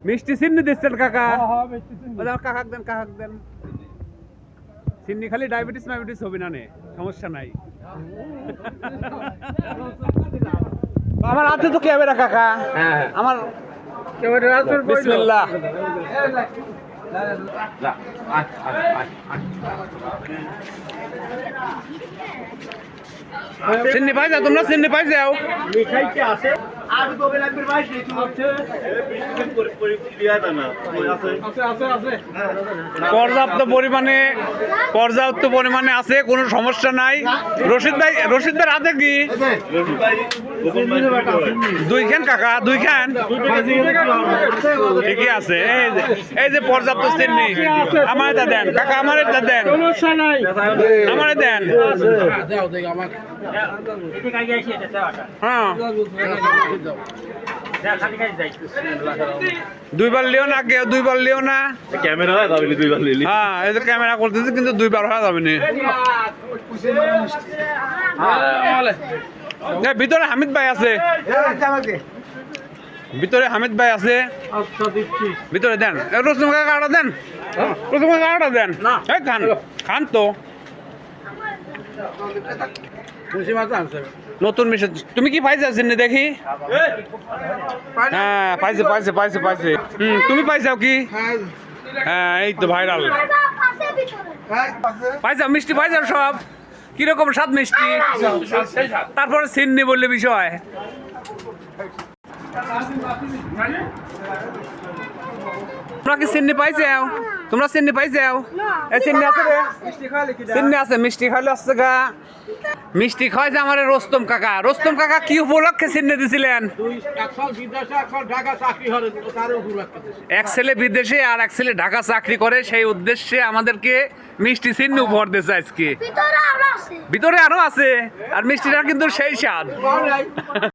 মিষ্টি চিন্নি দিচ্ছেন কাকা? কাকাক দেন, কাকাক দেন। চিন্নি খালি ডায়াবেটিস মায়াবেটিস হবে না, সমস্যা নাই। আমার হাতে তো ক্যামেরা কাকা। আমার বিসমিল্লাহ। চিন্নি পাই যাও তোমরা, চিন্নি পাই যাও। পর্যাপ্ত পরিমাণে আছে, কোনো সমস্যা নাই। রশিদ ভাই হাতে কি দুইখান কাকা? দুইখান ঠিকই আছে। এই যে পর্যাপ্ত চিন্নি আমার এটা দেন কাকা, আমার এটা দেন, আমার দেন। হ্যাঁ দুইবার লিও না, কেউ দুইবার লিও না। ক্যামেরা দুইবার লিলি। হ্যাঁ এই যে ক্যামেরা করতেছি, কিন্তু দুইবার হওয়া যাবে না। ভিতরে হামিদ ভাই আছে, ভিতরে হামিদ ভাই আছে, ভিতরে দেন। রসুন কাকাটা দেন, রসুন কাকাটা দেন। খান খান তো নতুন মিশে। তুমি কি পাইছা চিনি দেখি? হ্যাঁ পাইছে পাইছে পাইছে পাইছে। তুমি পাইছাও কি? হ্যাঁ এই তো ভাইরাল পাইছাও, মিষ্টি পাইছাও সব। কিরকম স্বাদ মিষ্টি? তারপরে চিন্নি বললে বিষয়। তোমরা কি চিন্নি পাইছাও? তোমরা চিন্নি পাইছাও? এই চিন্নি আছে রে, চিন্নি আছে। মিষ্টি খাইলে আসছে গা। মিষ্টি খাওয়াই যে আমার রোস্তম কাকা। রোস্তম কাকা কি উপলক্ষে চিন্নি দিছিলেন? এক ছেলে বিদেশে আর এক ছেলে ঢাকা চাকরি করে, সেই উদ্দেশ্যে আমাদেরকে মিষ্টি চিন্নি উপহার দিয়েছে আজকে। ভিতরে আরো আছে, আর মিষ্টিটা কিন্তু সেই স্বাদ।